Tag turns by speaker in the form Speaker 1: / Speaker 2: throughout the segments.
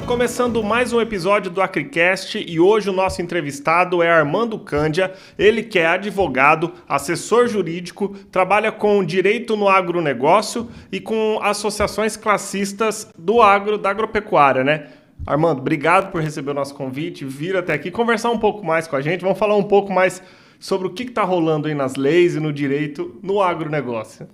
Speaker 1: começando mais um episódio do AcriCast e hoje o nosso entrevistado é Armando Candia, ele que é advogado, assessor jurídico, trabalha com direito no agronegócio e com associações classistas do agro, da agropecuária, né? Armando, obrigado por receber o nosso convite, vir até aqui conversar um pouco mais com a gente, vamos falar um pouco mais sobre o que está rolando aí nas leis e no direito no agronegócio.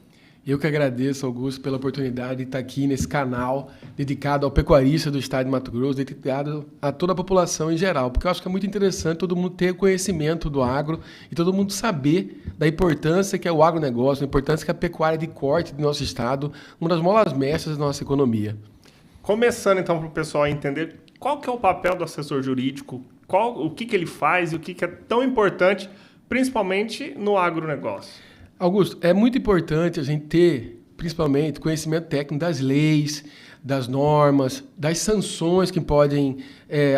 Speaker 2: Eu que agradeço, Augusto, pela oportunidade de estar aqui nesse canal dedicado ao pecuarista do estado de Mato Grosso, dedicado a toda a população em geral, porque eu acho que é muito interessante todo mundo ter conhecimento do agro e todo mundo saber da importância que é o agronegócio, da importância que é a pecuária de corte do nosso estado, uma das molas mestras da nossa economia.
Speaker 1: Começando então para o pessoal entender qual que é o papel do assessor jurídico, o que ele faz e o que é tão importante, principalmente no agronegócio.
Speaker 2: Augusto, é muito importante a gente ter, principalmente, conhecimento técnico das leis, das normas, das sanções que podem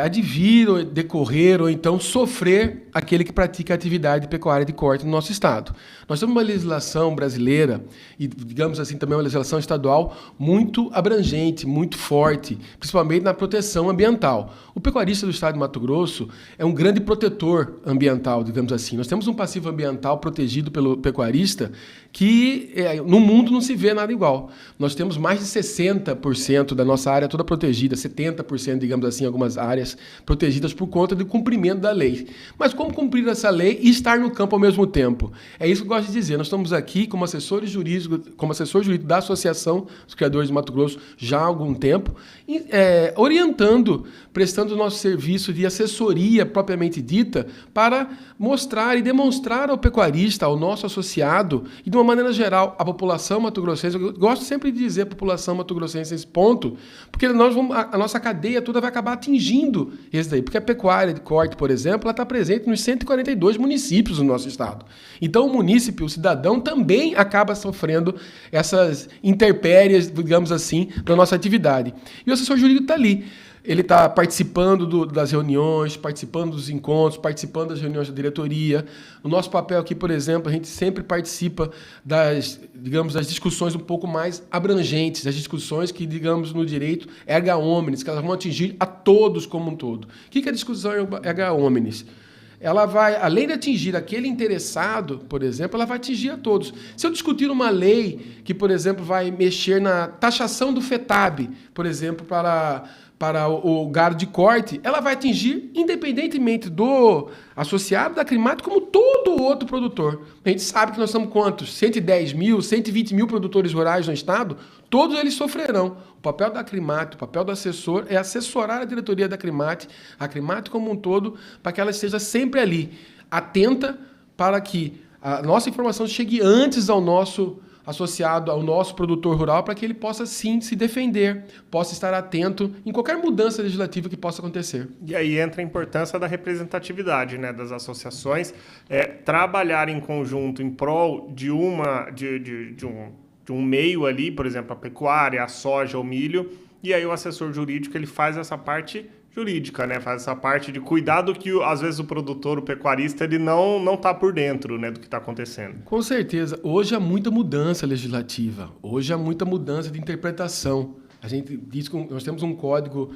Speaker 2: advir, ou decorrer ou então sofrer aquele que pratica a atividade pecuária de corte no nosso estado. Nós temos uma legislação brasileira e, digamos assim, também uma legislação estadual muito abrangente, muito forte, principalmente na proteção ambiental. O pecuarista do estado de Mato Grosso é um grande protetor ambiental, digamos assim. Nós temos um passivo ambiental protegido pelo pecuarista que no mundo não se vê nada igual. Nós temos mais de 60% da nossa área toda protegida, 70%, digamos assim, algumas áreas protegidas por conta do cumprimento da lei. Mas como cumprir essa lei e estar no campo ao mesmo tempo? É isso que eu gosto de dizer. Nós estamos aqui como assessor jurídico da Associação dos Criadores de Mato Grosso já há algum tempo, orientando, prestando o nosso serviço de assessoria propriamente dita para mostrar e demonstrar ao pecuarista, ao nosso associado e de uma maneira geral à população mato-grossense. Eu gosto sempre de dizer a população mato-grossense esse ponto, porque a nossa cadeia toda vai acabar atingindo esse daí, porque a pecuária de corte, por exemplo, ela está presente nos 142 municípios do nosso estado. Então o munícipe, o cidadão, também acaba sofrendo essas intempéries, digamos assim, da nossa atividade. E o assessor jurídico está ali. Ele está participando das reuniões, participando dos encontros, participando das reuniões da diretoria. O nosso papel aqui, por exemplo, a gente sempre participa das discussões um pouco mais abrangentes, as discussões que, digamos, no direito, erga omnes, que elas vão atingir a todos como um todo. O que é a discussão erga omnes? Ela vai, além de atingir aquele interessado, por exemplo, ela vai atingir a todos. Se eu discutir uma lei que, por exemplo, vai mexer na taxação do FETAB, por exemplo, para o gado de corte, ela vai atingir, independentemente do associado da Acrimato, como todo outro produtor. A gente sabe que nós somos quantos? 110 mil, 120 mil produtores rurais no estado, todos eles sofrerão. O papel da Acrimato, o papel do assessor é assessorar a diretoria da Acrimato, a Acrimato como um todo, para que ela esteja sempre ali, atenta para que a nossa informação chegue antes ao nosso associado ao nosso produtor rural, para que ele possa sim se defender, possa estar atento em qualquer mudança legislativa que possa acontecer.
Speaker 1: E aí entra a importância da representatividade, né, das associações, trabalhar em conjunto em prol de um meio ali, por exemplo, a pecuária, a soja, o milho, e aí o assessor jurídico ele faz essa parte jurídica, né? Faz essa parte de cuidado que, às vezes, o produtor, o pecuarista, ele não está por dentro, né, do que está acontecendo.
Speaker 2: Com certeza. Hoje há muita mudança legislativa. Hoje há muita mudança de interpretação. A gente diz que nós temos um código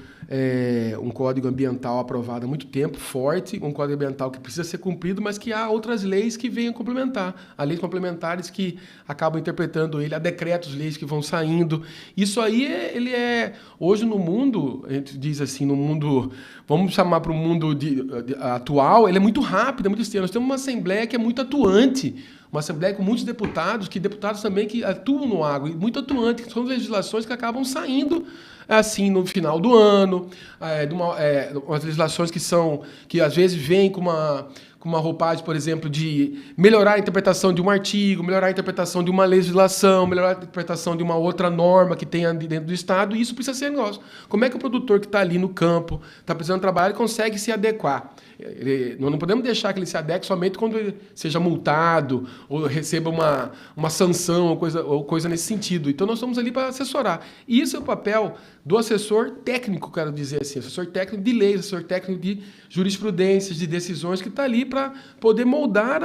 Speaker 2: ambiental aprovado há muito tempo, forte, um código ambiental que precisa ser cumprido, mas que há outras leis que venham complementar. Há leis complementares que acabam interpretando ele, há decretos-leis que vão saindo. Isso aí, hoje no mundo, a gente diz assim, no mundo, vamos chamar para o mundo atual, ele é muito rápido, é muito extenso. Nós temos uma Assembleia que é muito atuante, uma Assembleia com muitos deputados também que atuam no agro, e muito atuantes, que são legislações que acabam saindo assim no final do ano, umas legislações que às vezes vêm com uma roupagem, por exemplo, de melhorar a interpretação de um artigo, melhorar a interpretação de uma legislação, melhorar a interpretação de uma outra norma que tem dentro do Estado, e isso precisa ser negócio. Como é que o produtor que está ali no campo, está precisando trabalhar, ele consegue se adequar? Nós não podemos deixar que ele se adeque somente quando ele seja multado ou receba uma sanção ou coisa nesse sentido. Então, nós estamos ali para assessorar. E isso é o papel do assessor técnico, quero dizer assim, assessor técnico de leis, assessor técnico de jurisprudências, de decisões, que está ali para poder moldar,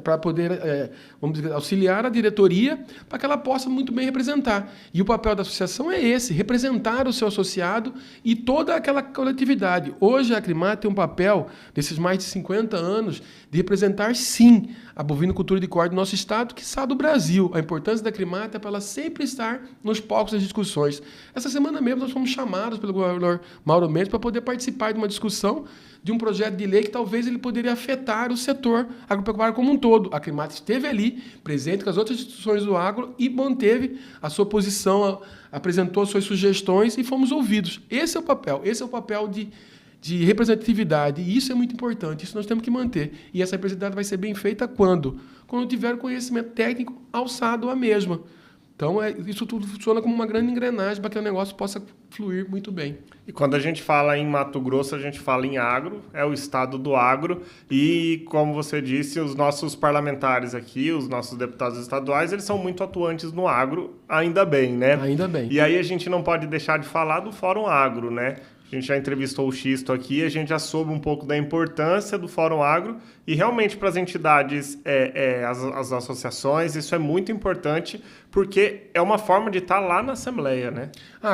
Speaker 2: para poder, vamos dizer, auxiliar a diretoria para que ela possa muito bem representar. E o papel da associação é esse, representar o seu associado e toda aquela coletividade. Hoje a Acrimat tem um papel, desses mais de 50 anos, de representar, sim, a bovinocultura de corte do nosso estado, quiçá do Brasil. A importância da Acrimat é para ela sempre estar nos palcos das discussões. Essa semana mesmo nós fomos chamados pelo governador Mauro Mendes para poder participar de uma discussão de um projeto de lei que talvez ele poderia afetar o setor agropecuário como um todo. A Acrimat esteve ali, presente com as outras instituições do agro e manteve a sua posição, apresentou suas sugestões e fomos ouvidos. Esse é o papel de representatividade, e isso é muito importante, isso nós temos que manter. E essa representatividade vai ser bem feita quando? Quando tiver conhecimento técnico alçado à mesma. Então, isso tudo funciona como uma grande engrenagem para que o negócio possa fluir muito bem.
Speaker 1: E quando a gente fala em Mato Grosso, a gente fala em agro, é o estado do agro, e como você disse, os nossos parlamentares aqui, os nossos deputados estaduais, eles são muito atuantes no agro, ainda bem, né?
Speaker 2: Ainda bem.
Speaker 1: E aí a gente não pode deixar de falar do Fórum Agro, né? A gente já entrevistou o Xisto aqui, a gente já soube um pouco da importância do Fórum Agro e realmente para as entidades, as associações, isso é muito importante porque é uma forma de estar lá na Assembleia, né?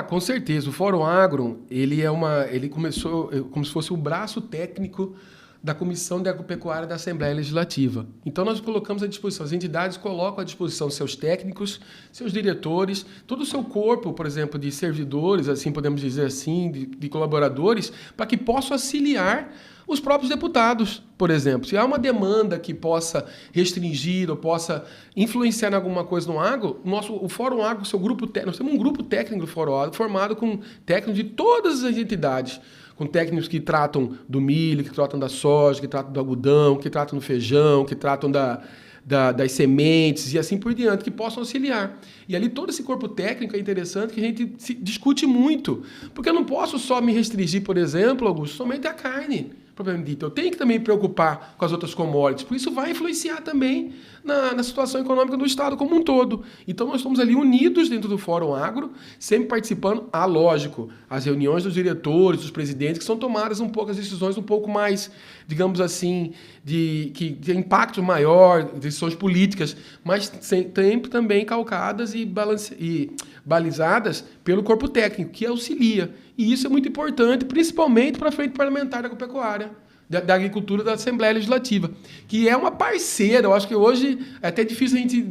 Speaker 2: Com certeza. O Fórum Agro, ele começou como se fosse o braço técnico da Comissão de Agropecuária da Assembleia Legislativa. Então, nós colocamos à disposição, as entidades colocam à disposição seus técnicos, seus diretores, todo o seu corpo, por exemplo, de servidores, assim podemos dizer assim, de colaboradores, para que possam auxiliar os próprios deputados, por exemplo. Se há uma demanda que possa restringir ou possa influenciar em alguma coisa no agro, o Fórum Agro, seu grupo técnico, nós temos um grupo técnico do Fórum Agro formado com técnicos de todas as entidades, com técnicos que tratam do milho, que tratam da soja, que tratam do algodão, que tratam do feijão, que tratam das sementes e assim por diante, que possam auxiliar. E ali todo esse corpo técnico é interessante, que a gente discute muito, porque eu não posso só me restringir, por exemplo, Augusto, somente à carne, propriamente dito. Eu tenho que também me preocupar com as outras commodities, porque isso vai influenciar também na situação econômica do Estado como um todo. Então, nós estamos ali unidos dentro do Fórum Agro, sempre participando, lógico, as reuniões dos diretores, dos presidentes, que são tomadas um pouco, as decisões um pouco mais, digamos assim, de impacto maior, decisões políticas, mas sempre também calcadas e balizadas pelo corpo técnico, que auxilia. E isso é muito importante, principalmente para a Frente Parlamentar da Agropecuária, da Agricultura da Assembleia Legislativa, que é uma parceira. Eu acho que hoje é até difícil a gente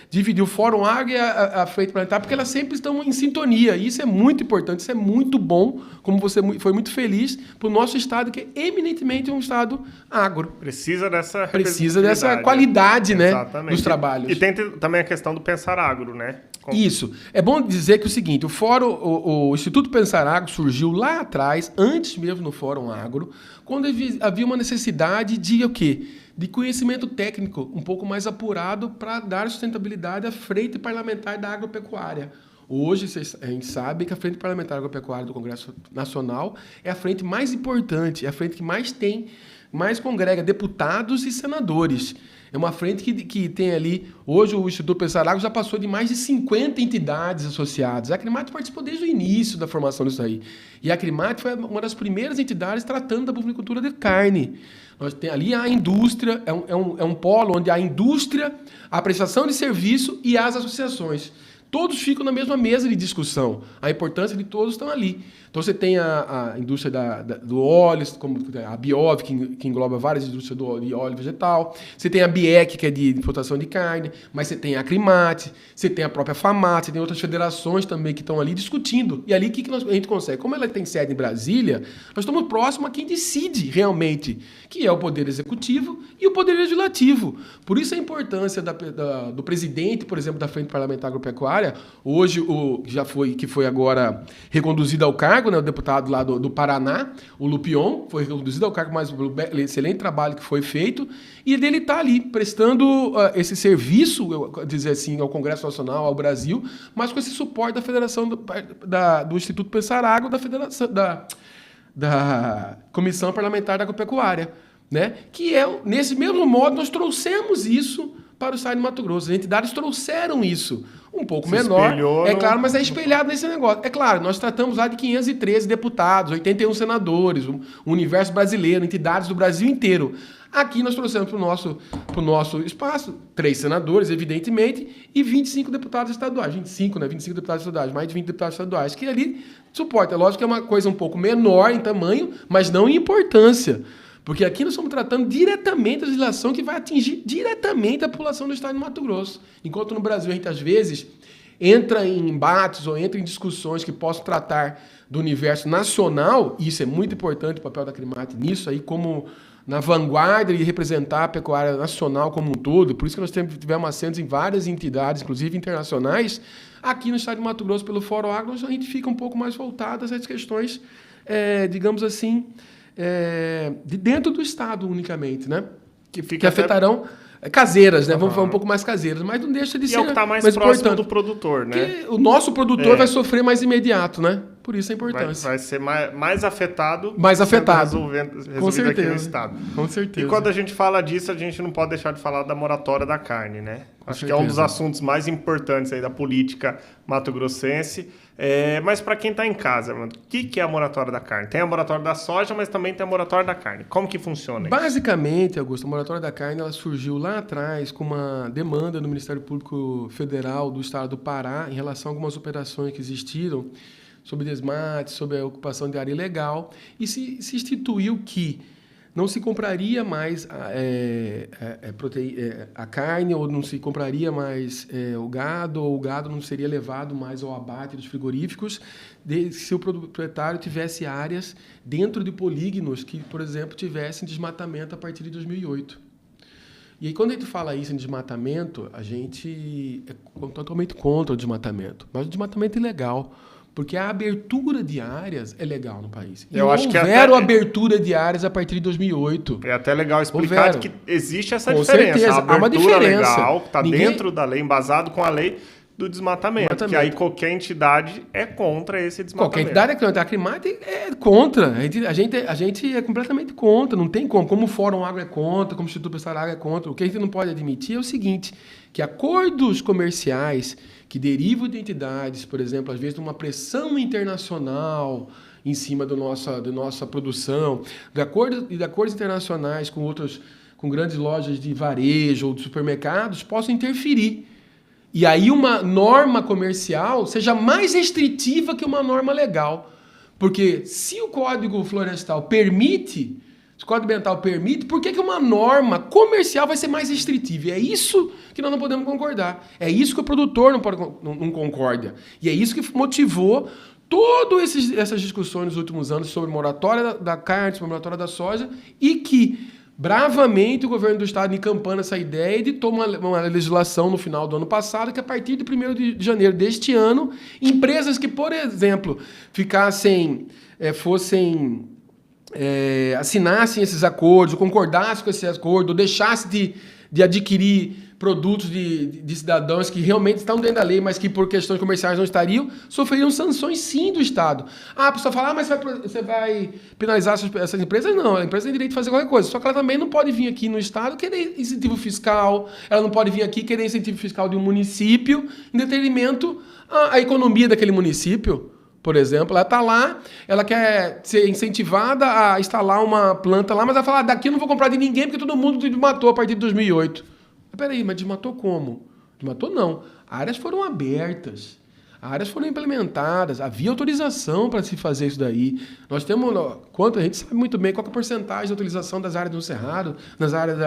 Speaker 2: dividir o Fórum Agro e a Frente Parlamentar, porque elas sempre estão em sintonia. E isso é muito importante, isso é muito bom, como você foi muito feliz, para o nosso Estado, que é eminentemente um Estado agro.
Speaker 1: Precisa dessa
Speaker 2: qualidade, né,
Speaker 1: exatamente,
Speaker 2: dos trabalhos.
Speaker 1: E tem também a questão do pensar agro, né?
Speaker 2: Isso. É bom dizer que é o seguinte, o Instituto Pensar Agro surgiu lá atrás, antes mesmo no Fórum Agro, quando havia uma necessidade de o quê? De conhecimento técnico um pouco mais apurado para dar sustentabilidade à Frente Parlamentar da Agropecuária. Hoje, a gente sabe que a Frente Parlamentar Agropecuária do Congresso Nacional é a frente mais importante, é a frente que mais congrega deputados e senadores. É uma frente que tem ali... Hoje, o Instituto Pensar Agro já passou de mais de 50 entidades associadas. A Acrimat participou desde o início da formação disso aí. E a Acrimat foi uma das primeiras entidades tratando da bovinocultura de carne. Nós tem ali a indústria, é um polo onde a indústria, a prestação de serviço e as associações. Todos ficam na mesma mesa de discussão. A importância de todos estão ali. Então, você tem a indústria do óleo, como a Biov, que engloba várias indústrias de óleo vegetal. Você tem a BIEC, que é de exportação de carne. Mas você tem a Acrimat, você tem a própria FAMAT, você tem outras federações também que estão ali discutindo. E ali, o que a gente consegue? Como ela tem sede em Brasília, nós estamos próximos a quem decide realmente, que é o Poder Executivo e o Poder Legislativo. Por isso a importância do presidente, por exemplo, da Frente Parlamentar Agropecuária, hoje, que foi agora reconduzido ao cargo, né, o deputado lá do Paraná, o Lupion, foi reconduzido ao cargo, mas pelo excelente trabalho que foi feito, e ele está ali prestando esse serviço, dizer assim, ao Congresso Nacional, ao Brasil, mas com esse suporte da Federação do Instituto Pensar Agro, da Comissão Parlamentar da Agropecuária, né? Que é, nesse mesmo modo, nós trouxemos isso para o estado de Mato Grosso. As entidades trouxeram isso. Um pouco menor, é claro, mas é espelhado nesse negócio. É claro, nós tratamos lá de 513 deputados, 81 senadores, o universo brasileiro, entidades do Brasil inteiro. Aqui nós trouxemos para o nosso espaço 3 senadores, evidentemente, e 25 deputados estaduais. 25, né? 25 deputados estaduais, mais de 20 deputados estaduais, que ali suporta. É lógico que é uma coisa um pouco menor em tamanho, mas não em importância. Porque aqui nós estamos tratando diretamente a legislação que vai atingir diretamente a população do estado de Mato Grosso. Enquanto no Brasil a gente, às vezes, entra em embates ou entra em discussões que possam tratar do universo nacional, e isso é muito importante, o papel da Acrimate nisso, aí como na vanguarda de representar a pecuária nacional como um todo, por isso que nós tivemos assentos em várias entidades, inclusive internacionais, aqui no estado de Mato Grosso, pelo Fórum Agro, a gente fica um pouco mais voltado a essas questões, digamos assim, de dentro do Estado unicamente, né? Que afetarão caseiras, né? Vamos falar um pouco mais caseiras, mas não deixa de ser.
Speaker 1: E é o que está mais próximo do produtor, né?
Speaker 2: Que o nosso produtor vai sofrer mais imediato, né? Por isso a importância.
Speaker 1: Vai ser mais afetado.
Speaker 2: Mais afetado.
Speaker 1: Resolvido aqui no Estado.
Speaker 2: Com certeza.
Speaker 1: E quando a gente fala disso, a gente não pode deixar de falar da moratória da carne, né? Acho que é um dos assuntos mais importantes aí da política mato-grossense. Mas para quem está em casa, o que é a moratória da carne? Tem a moratória da soja, mas também tem a moratória da carne. Como que funciona isso?
Speaker 2: Basicamente, Augusto, a moratória da carne ela surgiu lá atrás com uma demanda do Ministério Público Federal do Estado do Pará em relação a algumas operações que existiram sobre desmate, sobre a ocupação de área ilegal, e se instituiu que não se compraria mais a carne, ou não se compraria mais o gado, ou o gado não seria levado mais ao abate dos frigoríficos, se o proprietário tivesse áreas dentro de polígonos que, por exemplo, tivessem desmatamento a partir de 2008. E aí, quando a gente fala isso em desmatamento, a gente é totalmente contra o desmatamento, mas o desmatamento é ilegal. Porque a abertura de áreas é legal no país. E houveram abertura de áreas a partir de 2008.
Speaker 1: É até legal explicar que existe essa diferença.
Speaker 2: Certeza.
Speaker 1: A abertura
Speaker 2: há uma diferença.
Speaker 1: Legal, que está dentro da lei, embasado com a lei do desmatamento. Que aí qualquer entidade é contra esse desmatamento.
Speaker 2: Qualquer entidade é contra. A Acrimate é contra. A gente é completamente contra. Não tem como. Como o Fórum Agro é contra, como o Instituto Pessoal Agro é contra. O que a gente não pode admitir é o seguinte, que acordos comerciais que derivam de entidades, por exemplo, às vezes de uma pressão internacional em cima da nossa produção, de acordos internacionais com grandes lojas de varejo ou de supermercados, possam interferir. E aí uma norma comercial seja mais restritiva que uma norma legal. Porque se o Código Florestal permite, se o Código Ambiental permite, por que uma norma comercial vai ser mais restritiva? E é isso que nós não podemos concordar. É isso que o produtor não concorda. E é isso que motivou todas essas discussões nos últimos anos sobre moratória da carne, sobre moratória da soja, e que bravamente o governo do estado encampando essa ideia de tomar uma legislação no final do ano passado, que a partir de 1º de janeiro deste ano, empresas que, por exemplo, assinassem esses acordos, ou concordassem com esse acordo, ou deixassem de adquirir produtos de cidadãos que realmente estão dentro da lei, mas que por questões comerciais não estariam, sofreriam sanções sim do Estado. A pessoa fala, mas você vai penalizar essas empresas? Não, a empresa tem direito de fazer qualquer coisa, só que ela também não pode vir aqui no Estado querer incentivo fiscal, ela não pode vir aqui querer incentivo fiscal de um município em detrimento à economia daquele município. Por exemplo, ela está lá, ela quer ser incentivada a instalar uma planta lá, mas ela fala, daqui eu não vou comprar de ninguém porque todo mundo desmatou a partir de 2008. Peraí, mas desmatou como? Desmatou não. Áreas foram abertas, áreas foram implementadas, havia autorização para se fazer isso daí. Nós temos, a gente sabe muito bem qual é a porcentagem de utilização das áreas do cerrado, nas áreas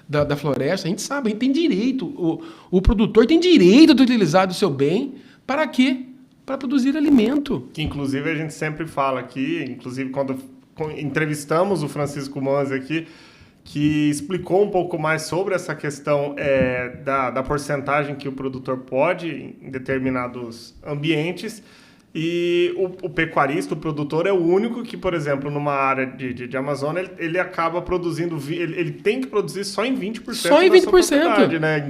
Speaker 2: da floresta, a gente sabe, a gente tem direito, o produtor tem direito de utilizar do seu bem, para quê? Para produzir alimento.
Speaker 1: Que inclusive a gente sempre fala aqui, inclusive quando entrevistamos o Francisco Manzi aqui, que explicou um pouco mais sobre essa questão da porcentagem que o produtor pode em determinados ambientes. E o pecuarista, o produtor, é o único que, por exemplo, numa área de Amazônia, ele acaba produzindo... Ele tem que produzir só em 20%
Speaker 2: só em 20%.
Speaker 1: Da sua propriedade, né?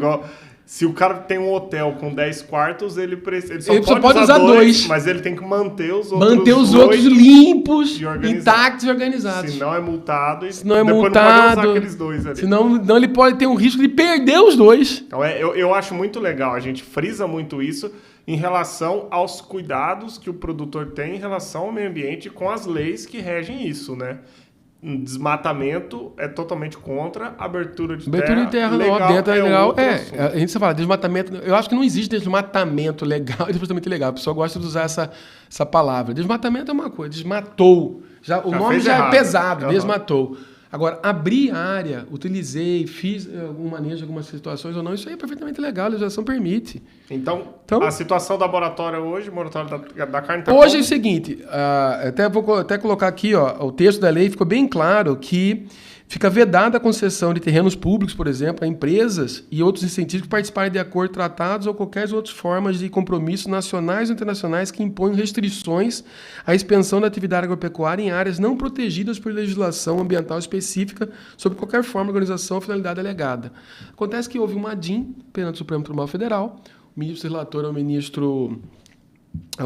Speaker 1: Se o cara tem um hotel com 10 quartos, ele só
Speaker 2: Ele
Speaker 1: pode usar dois, mas ele tem que manter os outros
Speaker 2: manter os outros limpos, intactos e organizados.
Speaker 1: Se não é multado, e
Speaker 2: se não é
Speaker 1: depois
Speaker 2: multado,
Speaker 1: não pode usar aqueles dois ali.
Speaker 2: Senão ele pode ter um risco de perder os dois.
Speaker 1: Então eu acho muito legal, a gente frisa muito isso em relação aos cuidados que o produtor tem em relação ao meio ambiente com as leis que regem isso, né? Desmatamento é totalmente contra, abertura de terra
Speaker 2: legal, dentro é legal.
Speaker 1: A
Speaker 2: gente fala desmatamento, eu acho que não existe desmatamento legal e desmatamento ilegal. A pessoa gosta de usar essa palavra. Desmatamento é uma coisa, desmatou. O nome já é pesado, desmatou. Agora, abrir área, utilizei, fiz algum manejo de algumas situações ou não, isso aí é perfeitamente legal, a legislação permite.
Speaker 1: Então a situação do laboratório hoje, o laboratório da carne está
Speaker 2: hoje é o seguinte, vou colocar aqui, o texto da lei ficou bem claro que fica vedada a concessão de terrenos públicos, por exemplo, a empresas e outros incentivos que participarem de acordos, tratados ou qualquer outras formas de compromissos nacionais ou internacionais que impõem restrições à expansão da atividade agropecuária em áreas não protegidas por legislação ambiental específica sobre qualquer forma de organização ou finalidade alegada. Acontece que houve uma ADIM perante o Supremo Tribunal Federal, o ministro relator é o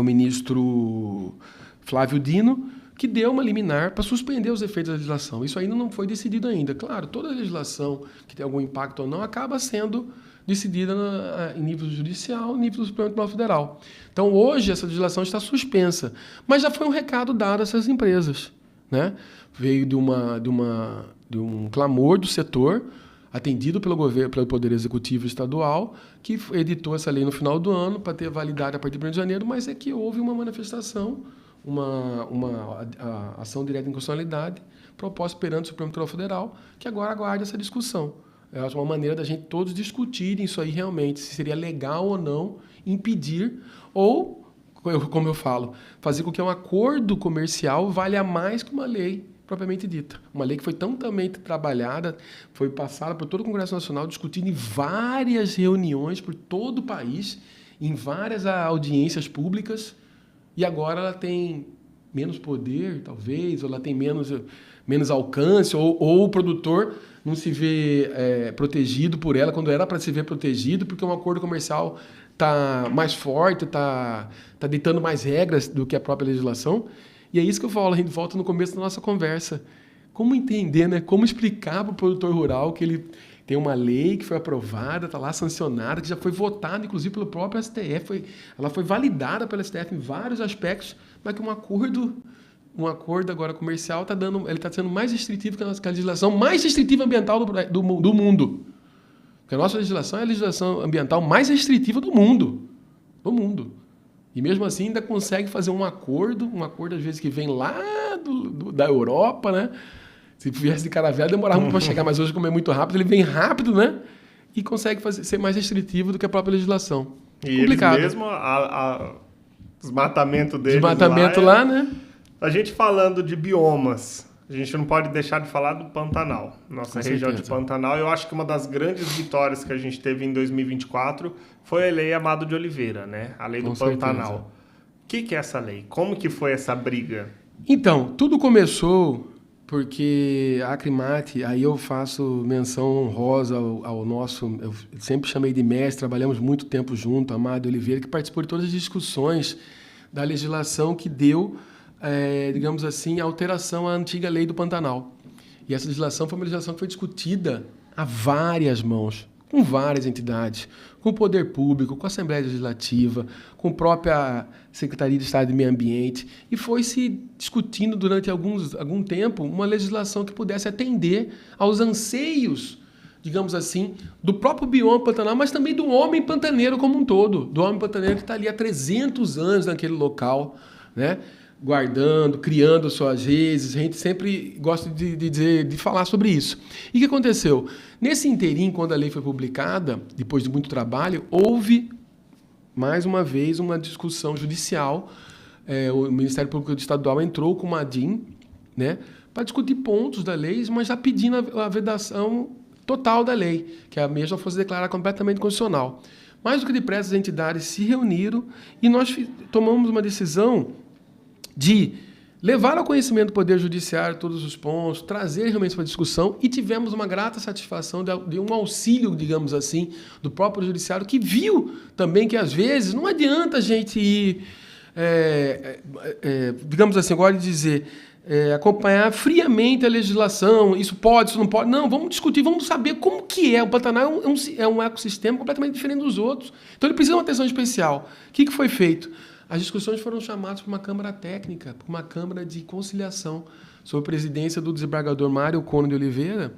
Speaker 2: ministro Flávio Dino, que deu uma liminar para suspender os efeitos da legislação. Isso ainda não foi decidido ainda. Claro, toda legislação que tem algum impacto ou não acaba sendo decidida em nível judicial, em nível do Supremo Tribunal Federal. Então, hoje, essa legislação está suspensa. Mas já foi um recado dado a essas empresas, né? Veio de um clamor do setor, atendido pelo governo, pelo Poder Executivo Estadual, que editou essa lei no final do ano para ter validade a partir de 1º de janeiro, mas é que houve uma manifestação, uma ação direta de inconstitucionalidade proposta perante o Supremo Tribunal Federal, que agora aguarda essa discussão. É uma maneira da gente todos discutirem isso aí realmente, se seria legal ou não impedir ou, como eu falo, fazer com que um acordo comercial valha mais que uma lei propriamente dita. Uma lei que foi tantamente trabalhada, foi passada por todo o Congresso Nacional, discutida em várias reuniões por todo o país, em várias audiências públicas, e agora ela tem menos poder, talvez, ou ela tem menos alcance, ou o produtor não se vê protegido por ela, quando era para se ver protegido, porque um acordo comercial está mais forte, está ditando mais regras do que a própria legislação. E é isso que eu falo, a gente volta no começo da nossa conversa. Como entender, né? Como explicar para o produtor rural que ele tem uma lei que foi aprovada, está lá sancionada, que já foi votada, inclusive, pelo próprio STF. Ela foi validada pelo STF em vários aspectos, mas que um acordo agora comercial está sendo mais restritivo que a legislação mais restritiva ambiental do mundo. Porque a nossa legislação é a legislação ambiental mais restritiva do mundo. Do mundo. E mesmo assim ainda consegue fazer um acordo às vezes que vem lá da Europa, né? Se viesse de Caravelha, demorava muito para chegar, mas hoje, como é muito rápido, ele vem rápido, né? E consegue ser mais restritivo do que a própria legislação.
Speaker 1: E complicado. Eles mesmo, desmatamento deles
Speaker 2: desmatamento lá, né?
Speaker 1: A gente falando de biomas, a gente não pode deixar de falar do Pantanal. Nossa região de Pantanal, eu acho que uma das grandes vitórias que a gente teve em 2024 foi a Lei Amado de Oliveira, né? A Lei do Pantanal. O que é essa lei? Como que foi essa briga?
Speaker 2: Então, tudo começou porque a Acrimate, aí eu faço menção honrosa ao nosso, eu sempre chamei de mestre, trabalhamos muito tempo junto, Amado Oliveira, que participou de todas as discussões da legislação que deu, digamos assim, alteração à antiga lei do Pantanal. E essa legislação foi uma legislação que foi discutida a várias mãos, com várias entidades, com o Poder Público, com a Assembleia Legislativa, com a própria Secretaria de Estado de Meio Ambiente, e foi se discutindo durante algum tempo uma legislação que pudesse atender aos anseios, digamos assim, do próprio bioma pantanal, mas também do homem pantaneiro como um todo, do homem pantaneiro que está ali há 300 anos naquele local, né? Guardando, criando suas redes, a gente sempre gosta de falar sobre isso. E o que aconteceu? Nesse inteirinho, quando a lei foi publicada, depois de muito trabalho, houve, mais uma vez, uma discussão judicial. O Ministério Público Estadual entrou com uma ADIM, né, para discutir pontos da lei, mas já pedindo a vedação total da lei, que a mesma fosse declarada completamente constitucional. Mais do que depressa, as entidades se reuniram e nós tomamos uma decisão de levar ao conhecimento do Poder Judiciário todos os pontos, trazer realmente para a discussão, e tivemos uma grata satisfação de um auxílio, digamos assim, do próprio Judiciário, que viu também que, às vezes, não adianta a gente ir, digamos assim, agora de dizer, acompanhar friamente a legislação, isso pode, isso não pode. Não, vamos discutir, vamos saber como que é. O Pantanal é um ecossistema completamente diferente dos outros. Então ele precisa de uma atenção especial. O que foi feito? As discussões foram chamadas para uma Câmara Técnica, para uma Câmara de Conciliação, sob a presidência do desembargador Mário Cone de Oliveira.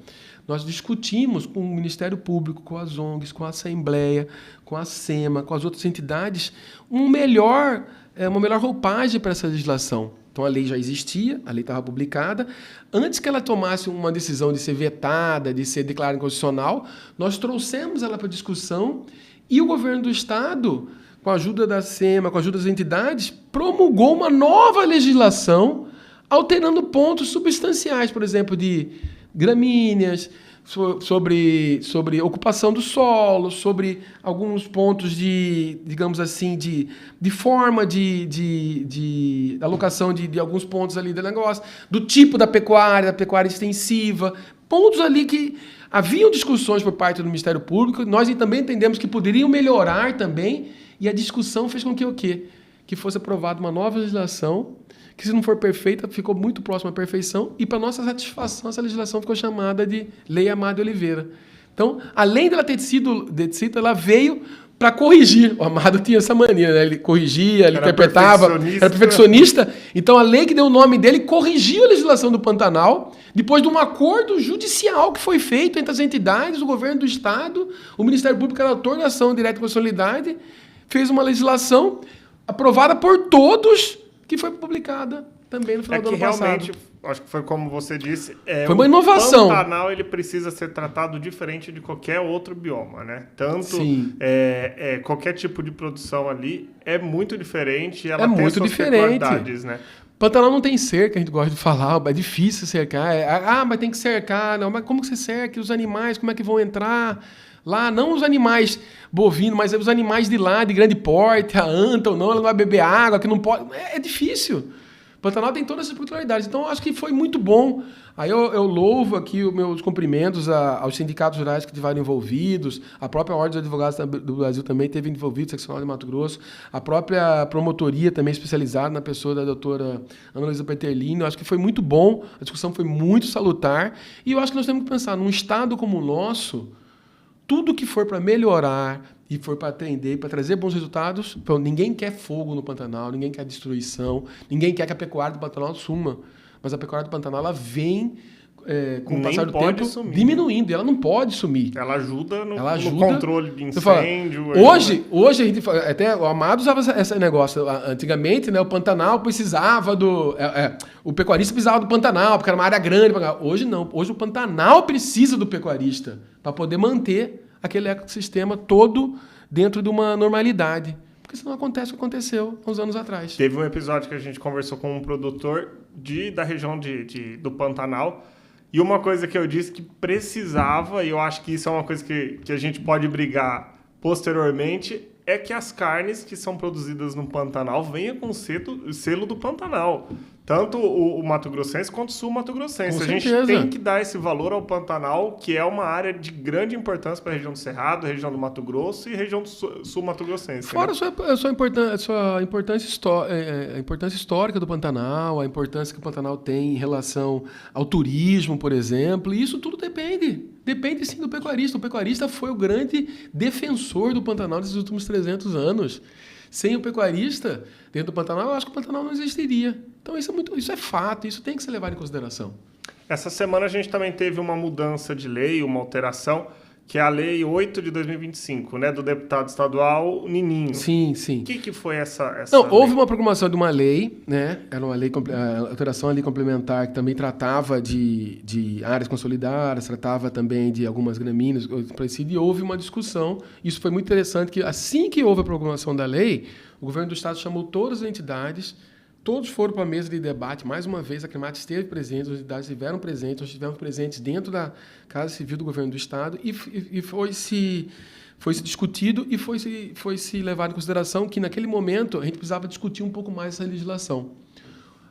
Speaker 2: Nós discutimos com o Ministério Público, com as ONGs, com a Assembleia, com a SEMA, com as outras entidades, uma melhor roupagem para essa legislação. Então, a lei já existia, a lei estava publicada. Antes que ela tomasse uma decisão de ser vetada, de ser declarada inconstitucional, nós trouxemos ela para discussão e o governo do Estado, com a ajuda da SEMA, com a ajuda das entidades, promulgou uma nova legislação alterando pontos substanciais, por exemplo, de gramíneas, sobre ocupação do solo, sobre alguns pontos de, digamos assim, de forma de alocação de alguns pontos ali do negócio, do tipo da pecuária extensiva, pontos ali que haviam discussões por parte do Ministério Público, nós também entendemos que poderiam melhorar também, e a discussão fez com que o quê? Que fosse aprovada uma nova legislação, que se não for perfeita, ficou muito próxima à perfeição, e para nossa satisfação, essa legislação ficou chamada de Lei Amado Oliveira. Então, além dela ter sido, ela veio para corrigir. O Amado tinha essa mania, né? Ele corrigia, ele interpretava, era perfeccionista. Então, a lei que deu o nome dele corrigiu a legislação do Pantanal, depois de um acordo judicial que foi feito entre as entidades, o governo do Estado, o Ministério Público, a autor da ação direta com a constitucionalidade, fez uma legislação aprovada por todos, que foi publicada também no final do ano passado.
Speaker 1: Realmente, acho que foi como você disse,
Speaker 2: foi uma inovação.
Speaker 1: O Pantanal ele precisa ser tratado diferente de qualquer outro bioma, né? Tanto qualquer tipo de produção ali é muito diferente, ela tem suas peculiaridades, né?
Speaker 2: Pantanal não tem cerca, a gente gosta de falar, é difícil cercar. Mas tem que cercar. Não, mas como que você cerca? Os animais, como é que vão entrar? Lá, não os animais bovinos, mas os animais de lá, de grande porte, a anta ou não, ela não vai beber água, que não pode. É difícil. O Pantanal tem todas essas particularidades. Então, acho que foi muito bom. Aí eu louvo aqui os meus cumprimentos aos sindicatos rurais que estiveram envolvidos, a própria Ordem dos Advogados do Brasil também esteve envolvida, seccional de Mato Grosso, a própria promotoria também especializada na pessoa da doutora Ana Luísa Peterlini. Eu acho que foi muito bom, a discussão foi muito salutar. E eu acho que nós temos que pensar, num estado como o nosso, tudo que for para melhorar e for para atender, para trazer bons resultados, ninguém quer fogo no Pantanal, ninguém quer destruição, ninguém quer que a pecuária do Pantanal suma. Mas a pecuária do Pantanal ela vem, com o passar do tempo, diminuindo. E ela não pode sumir.
Speaker 1: Ela ajuda no controle de incêndio.
Speaker 2: Hoje a gente até o Amado usava esse negócio. Antigamente, né, o Pantanal precisava o pecuarista precisava do Pantanal, porque era uma área grande. Hoje não. Hoje o Pantanal precisa do pecuarista para poder manter aquele ecossistema todo dentro de uma normalidade. Porque senão acontece o que aconteceu há uns anos atrás.
Speaker 1: Teve um episódio que a gente conversou com um produtor da região do Pantanal, e uma coisa que eu disse que precisava, e eu acho que isso é uma coisa que a gente pode brigar posteriormente, é que as carnes que são produzidas no Pantanal venham com o selo do Pantanal. Tanto o Mato Grossense quanto o Sul Mato Grossense. A gente tem que dar esse valor ao Pantanal, que é uma área de grande importância para a região do Cerrado, região do Mato Grosso e região do Sul Mato Grossense.
Speaker 2: Fora a importância histórica do Pantanal, a importância que o Pantanal tem em relação ao turismo, por exemplo, e isso tudo depende. Depende sim do pecuarista. O pecuarista foi o grande defensor do Pantanal nesses últimos 300 anos. Sem o pecuarista dentro do Pantanal, eu acho que o Pantanal não existiria. Então isso é fato, isso tem que ser levado em consideração.
Speaker 1: Essa semana a gente também teve uma mudança de lei, uma alteração, que é a Lei 8 de 2025, né, do deputado estadual Nininho.
Speaker 2: Sim, sim.
Speaker 1: O que foi essa
Speaker 2: Não,
Speaker 1: lei?
Speaker 2: houve uma proclamação de uma lei, né? Era uma lei, a alteração ali complementar que também tratava de áreas consolidadas, tratava também de algumas gramíneas, e houve uma discussão. Isso foi muito interessante, que assim que houve a proclamação da lei, o governo do estado chamou todas as entidades, todos foram para a mesa de debate. Mais uma vez, a CREMAT esteve presente, as entidades estiveram presentes, nós estivemos presentes dentro da Casa Civil do Governo do Estado e foi-se discutido e foi-se levado em consideração que, naquele momento, a gente precisava discutir um pouco mais essa legislação.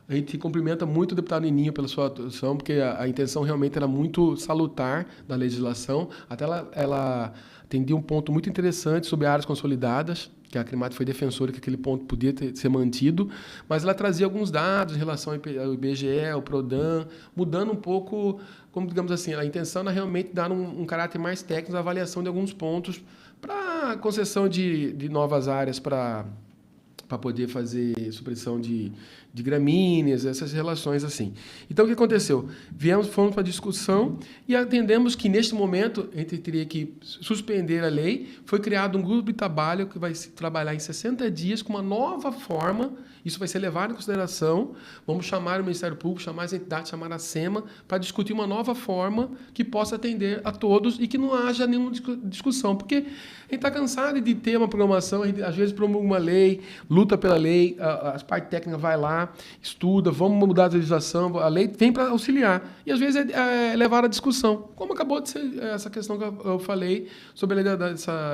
Speaker 2: A gente cumprimenta muito o deputado Nininho pela sua atuação, porque a intenção realmente era muito salutar da legislação. Até ela atendia um ponto muito interessante sobre áreas consolidadas, que a Acrimate foi defensora que aquele ponto podia ser mantido, mas ela trazia alguns dados em relação ao IBGE, ao PRODAN, mudando um pouco, como digamos assim, a intenção era realmente dar um caráter mais técnico na avaliação de alguns pontos para concessão de novas áreas para poder fazer supressão de gramíneas, essas relações assim. Então, o que aconteceu? Fomos para a discussão e entendemos que, neste momento, a gente teria que suspender a lei. Foi criado um grupo de trabalho que vai trabalhar em 60 dias com uma nova forma. Isso vai ser levado em consideração. Vamos chamar o Ministério Público, chamar as entidades, chamar a SEMA, para discutir uma nova forma que possa atender a todos e que não haja nenhuma discussão. Porque a gente está cansado de ter uma programação, a gente, às vezes, promulga uma lei, luta pela lei, as partes técnicas vai lá, estuda, vamos mudar a legislação, a lei vem para auxiliar. E, às vezes, é levar a discussão. Como acabou de ser essa questão que eu falei sobre a lei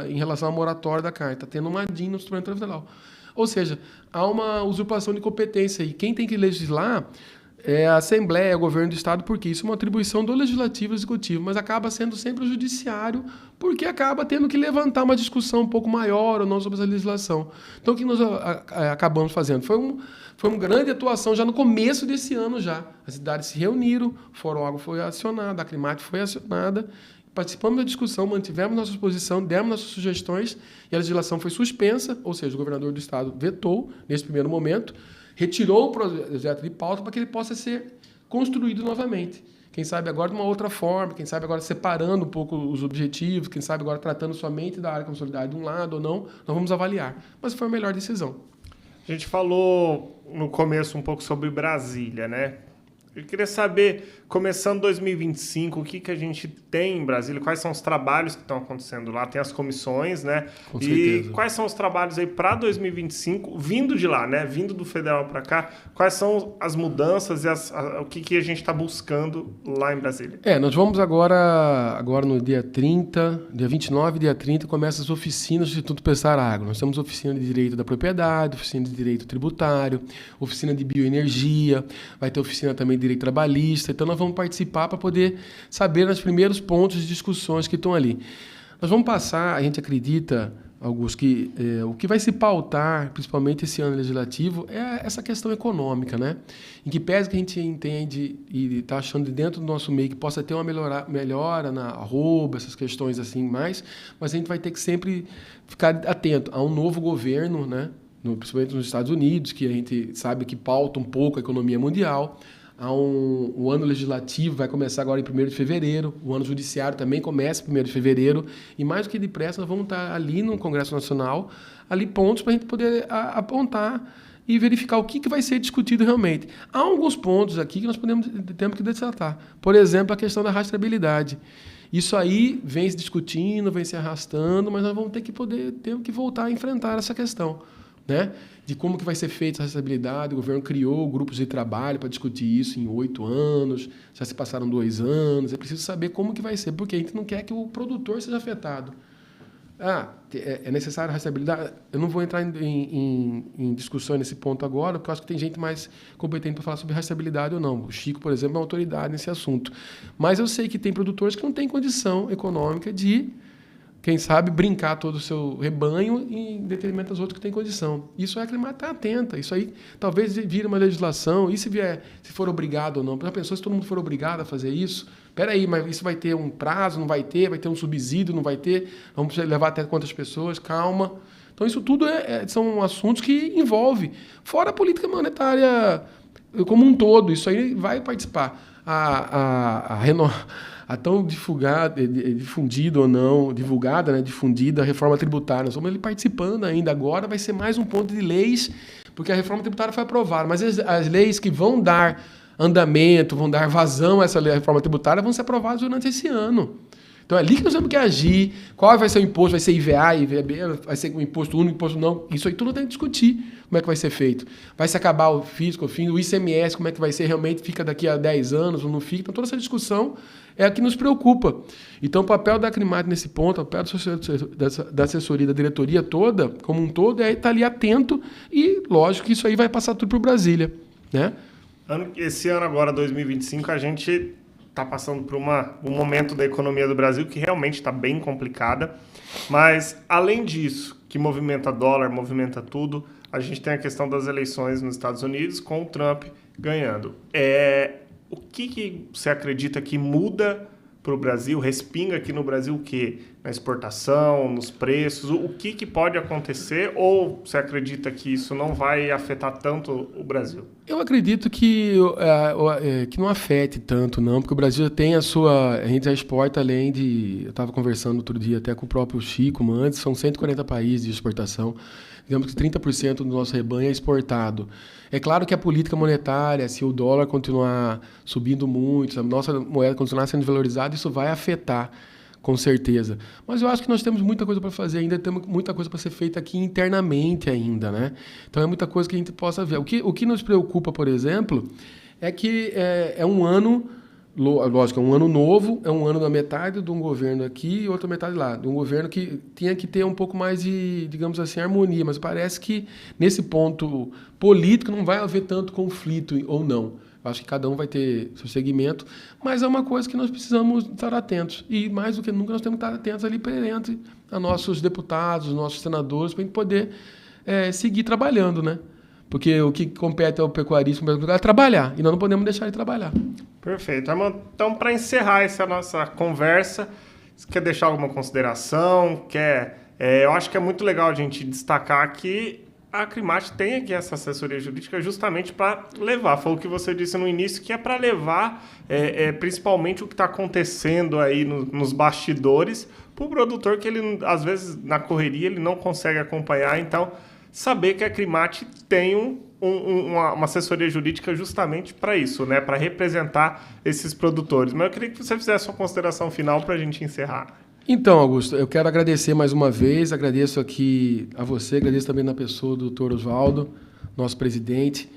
Speaker 2: em relação à moratória da carta. Está tendo uma DIN no Supremo Tribunal Federal. Ou seja, há uma usurpação de competência. E quem tem que legislar é a Assembleia, é o governo do Estado, porque isso é uma atribuição do Legislativo e Executivo, mas acaba sendo sempre o Judiciário, porque acaba tendo que levantar uma discussão um pouco maior ou não sobre essa legislação. Então, o que nós acabamos fazendo? Foi uma grande atuação já no começo desse ano já. As cidades se reuniram, o Fórum Água foi acionado, a Acrimate foi acionada, participamos da discussão, mantivemos nossa posição, demos nossas sugestões e a legislação foi suspensa, ou seja, o governador do Estado vetou nesse primeiro momento, retirou o projeto de pauta para que ele possa ser construído novamente. Quem sabe agora de uma outra forma, quem sabe agora separando um pouco os objetivos, quem sabe agora tratando somente da área consolidada de um lado ou não, nós vamos avaliar. Mas foi a melhor decisão.
Speaker 1: A gente falou no começo um pouco sobre Brasília, né? Eu queria saber, começando 2025, o que a gente tem em Brasília, quais são os trabalhos que estão acontecendo lá, tem as comissões, né?
Speaker 2: Com certeza.
Speaker 1: E quais são os trabalhos aí para 2025, vindo de lá, né? Vindo do federal para cá, quais são as mudanças e o que a gente está buscando lá em Brasília?
Speaker 2: Nós vamos agora no dia 30, dia 29 e dia 30, começam as oficinas do Instituto Pesar Agro. Nós temos oficina de Direito da Propriedade, oficina de Direito Tributário, oficina de Bioenergia, vai ter oficina também de Direito Trabalhista, então nós vamos participar para poder saber os primeiros pontos de discussões que estão ali. Nós vamos passar, a gente acredita, Augusto, que o que vai se pautar, principalmente esse ano legislativo, é essa questão econômica, né? Em que pese que a gente entende e está achando de dentro do nosso meio que possa ter uma melhora na arroba, essas questões assim mais, mas a gente vai ter que sempre ficar atento a um novo governo, né? Principalmente nos Estados Unidos, que a gente sabe que pauta um pouco a economia mundial. O ano legislativo vai começar agora em 1º de fevereiro, o ano judiciário também começa em 1º de fevereiro, e mais do que depressa nós vamos estar ali no Congresso Nacional, ali pontos para a gente poder apontar e verificar o que vai ser discutido realmente. Há alguns pontos aqui que nós temos que destacar. Por exemplo, a questão da rastreabilidade. Isso aí vem se discutindo, vem se arrastando, mas nós vamos ter que voltar a enfrentar essa questão, né? De como que vai ser feita essa rastreabilidade. O governo criou grupos de trabalho para discutir isso em 8 anos, já se passaram 2 anos. É preciso saber como que vai ser, porque a gente não quer que o produtor seja afetado. É necessário a rastreabilidade? Eu não vou entrar em discussão nesse ponto agora, porque eu acho que tem gente mais competente para falar sobre rastreabilidade ou não. O Chico, por exemplo, é uma autoridade nesse assunto. Mas eu sei que tem produtores que não têm condição econômica de, quem sabe, brincar todo o seu rebanho em detrimento dos outros que têm condição. Isso a Acrimate está atenta. Isso aí talvez vire uma legislação. E se for obrigado ou não? Já pensou se todo mundo for obrigado a fazer isso? Espera aí, mas isso vai ter um prazo? Não vai ter? Vai ter um subsídio? Não vai ter? Vamos levar até quantas pessoas? Calma. Então isso tudo são assuntos que envolvem. Fora a política monetária como um todo. Isso aí vai participar. A tão difundida ou não, divulgada, né, difundida a reforma tributária. Nós estamos ali participando ainda agora, vai ser mais um ponto de leis, porque a reforma tributária foi aprovada, mas as leis que vão dar andamento, vão dar vazão a essa reforma tributária vão ser aprovadas durante esse ano. Então é ali que nós temos que agir. Qual vai ser o imposto? Vai ser IVA, IVB? Vai ser um imposto único, imposto não? Isso aí tudo tem que discutir como é que vai ser feito. Vai se acabar o fisco, o ICMS, como é que vai ser realmente, fica daqui a 10 anos ou não fica? Então toda essa discussão é a que nos preocupa. Então o papel da Acrimate nesse ponto, o papel da assessoria, da diretoria toda, como um todo, é estar ali atento e, lógico, que isso aí vai passar tudo para o Brasília, né?
Speaker 1: Esse ano agora, 2025, a gente está passando por um momento da economia do Brasil que realmente está bem complicada. Mas, além disso, que movimenta dólar, movimenta tudo, a gente tem a questão das eleições nos Estados Unidos com o Trump ganhando. O que você acredita que muda para o Brasil, respinga aqui no Brasil o quê? Na exportação, nos preços? O que pode acontecer? Ou você acredita que isso não vai afetar tanto o Brasil?
Speaker 2: Eu acredito que não afete tanto, não, porque o Brasil já tem a gente já exporta além de... Eu estava conversando outro dia até com o próprio Chico Mendes, são 140 países de exportação. Digamos que 30% do nosso rebanho é exportado. É claro que a política monetária, se o dólar continuar subindo muito, se a nossa moeda continuar sendo valorizada, isso vai afetar, com certeza. Mas eu acho que nós temos muita coisa para fazer ainda, temos muita coisa para ser feita aqui internamente ainda, né? Então é muita coisa que a gente possa ver. O que nos preocupa, por exemplo, é que é um ano... Lógico, é um ano novo, é um ano da metade de um governo aqui e outra metade lá. De um governo que tinha que ter um pouco mais de, digamos assim, harmonia. Mas parece que nesse ponto político não vai haver tanto conflito ou não. Acho que cada um vai ter seu segmento, mas é uma coisa que nós precisamos estar atentos. E mais do que nunca nós temos que estar atentos ali perante a nossos deputados, nossos senadores, para a gente poder seguir trabalhando, né? Porque o que compete ao pecuarista é trabalhar, e nós não podemos deixar de trabalhar.
Speaker 1: Perfeito. Então, para encerrar essa nossa conversa, você quer deixar alguma consideração? Eu acho que é muito legal a gente destacar que a Acrimate tem aqui essa assessoria jurídica justamente para levar. Foi o que você disse no início, que é para levar principalmente o que está acontecendo aí nos bastidores para o produtor, que ele, às vezes, na correria, ele não consegue acompanhar. Então, saber que a Acrimate tem uma assessoria jurídica justamente para isso, né? Para representar esses produtores. Mas eu queria que você fizesse sua consideração final para a gente encerrar.
Speaker 2: Então, Augusto, eu quero agradecer mais uma vez, agradeço aqui a você, agradeço também na pessoa do Dr. Oswaldo, nosso presidente.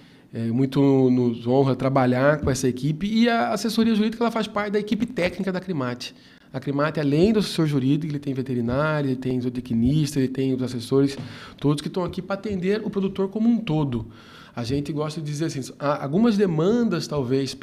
Speaker 2: Muito nos honra trabalhar com essa equipe, e a assessoria jurídica ela faz parte da equipe técnica da Acrimate. A Acrimate, além do assessor jurídico, ele tem veterinário, ele tem zootecnista, ele tem os assessores, todos que estão aqui para atender o produtor como um todo. A gente gosta de dizer assim, algumas demandas, talvez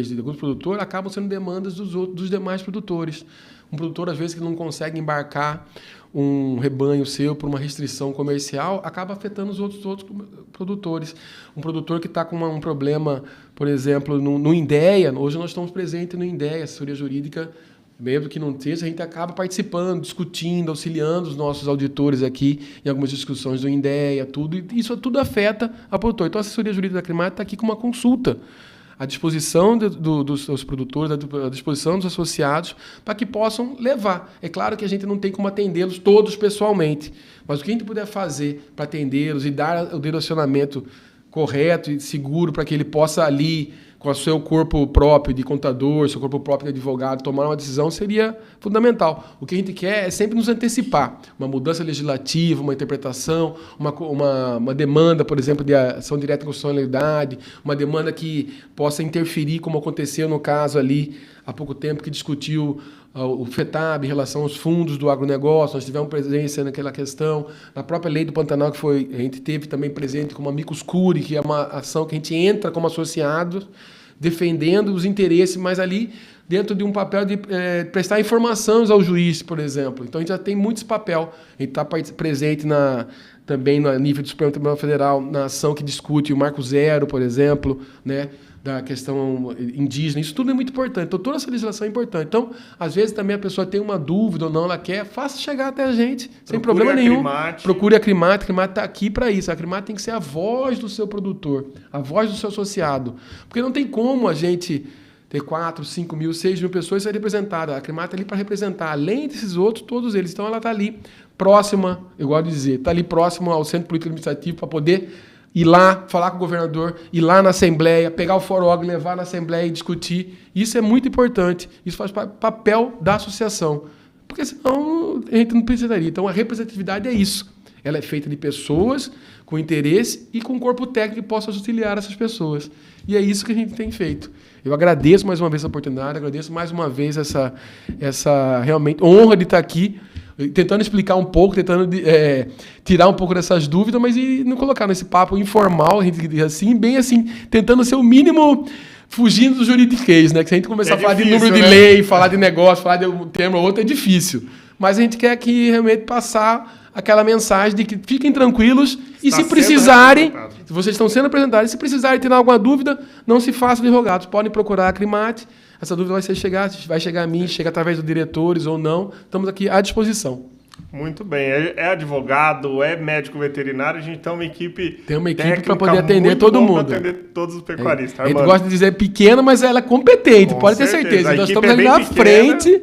Speaker 2: de alguns produtores, acabam sendo demandas dos demais produtores. Um produtor, às vezes, que não consegue embarcar um rebanho seu por uma restrição comercial, acaba afetando os outros produtores. Um produtor que está com um problema, por exemplo, no INDEA, hoje nós estamos presentes no INDEA, assessoria jurídica, mesmo que não esteja, a gente acaba participando, discutindo, auxiliando os nossos auditores aqui em algumas discussões do INDEA, tudo, e isso tudo afeta a produtor. Então, a assessoria jurídica da Acrimate está aqui com uma consulta à disposição dos produtores, à disposição dos associados, para que possam levar. É claro que a gente não tem como atendê-los todos pessoalmente, mas o que a gente puder fazer para atendê-los e dar o direcionamento correto e seguro para que ele possa ali, com o seu corpo próprio de contador, seu corpo próprio de advogado, tomar uma decisão seria fundamental. O que a gente quer é sempre nos antecipar. Uma mudança legislativa, uma interpretação, uma demanda, por exemplo, de ação direta em constitucionalidade, uma demanda que possa interferir, como aconteceu no caso ali há pouco tempo, que discutiu o FETAB em relação aos fundos do agronegócio. Nós tivemos presença naquela questão. Na própria lei do Pantanal, a gente teve também presente como amicus curiae, que é uma ação que a gente entra como associado, defendendo os interesses, mas ali dentro de um papel de prestar informações ao juiz, por exemplo. Então, a gente já tem muito esse papel. A gente está presente também no nível do Supremo Tribunal Federal, na ação que discute o Marco Zero, por exemplo, né, da questão indígena. Isso tudo é muito importante. Então, toda essa legislação é importante. Então, às vezes, também a pessoa tem uma dúvida ou não, ela quer, faça chegar até a gente, sem problema nenhum. Procure a Acrimate. A Acrimate está aqui para isso. A Acrimate tem que ser a voz do seu produtor, a voz do seu associado. Porque não tem como a gente ter 4, 5 mil, 6 mil pessoas ser representada. A Acrimate está ali para representar, além desses outros, todos eles. Então, ela está ali próxima, eu gosto de dizer, está ali próximo ao Centro Político Administrativo para poder ir lá, falar com o governador, ir lá na Assembleia, pegar o forog, levar na Assembleia e discutir. Isso é muito importante. Isso faz papel da associação. Porque senão a gente não precisaria. Então, a representatividade é isso. Ela é feita de pessoas com interesse e com um corpo técnico que possa auxiliar essas pessoas. E é isso que a gente tem feito. Eu agradeço mais uma vez a oportunidade, agradeço mais uma vez essa realmente honra de estar aqui. tentando explicar um pouco, tentando tirar um pouco dessas dúvidas, mas e não colocar nesse papo informal, a gente diz assim, bem assim, tentando ser o mínimo fugindo do juridiquês, né? Que se a gente começar a falar de número de lei, falar de negócio, falar de um termo ou outro, é difícil. Mas a gente quer aqui realmente passar aquela mensagem de que fiquem tranquilos e se precisarem, se vocês estão sendo apresentados, se precisarem ter alguma dúvida, não se façam de rogados. Podem procurar a Acrimate. Essa dúvida vai chegar a mim, chega através dos diretores ou não. Estamos aqui à disposição.
Speaker 1: Muito bem. É advogado, é médico veterinário, a gente tem uma equipe
Speaker 2: para poder atender todo mundo.
Speaker 1: Para atender todos os pecuaristas.
Speaker 2: A gente gosta de dizer pequena, mas ela é competente, pode ter certeza. Nós estamos ali na frente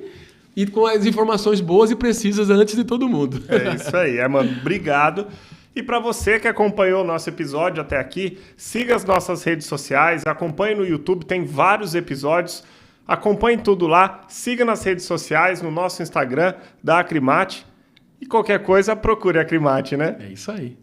Speaker 2: e com as informações boas e precisas antes de todo mundo.
Speaker 1: É isso aí, Armando. Obrigado. E para você que acompanhou o nosso episódio até aqui, siga as nossas redes sociais, acompanhe no YouTube, tem vários episódios. Acompanhe tudo lá, siga nas redes sociais, no nosso Instagram da Acrimate. E qualquer coisa, procure a Acrimate, né?
Speaker 2: É isso aí.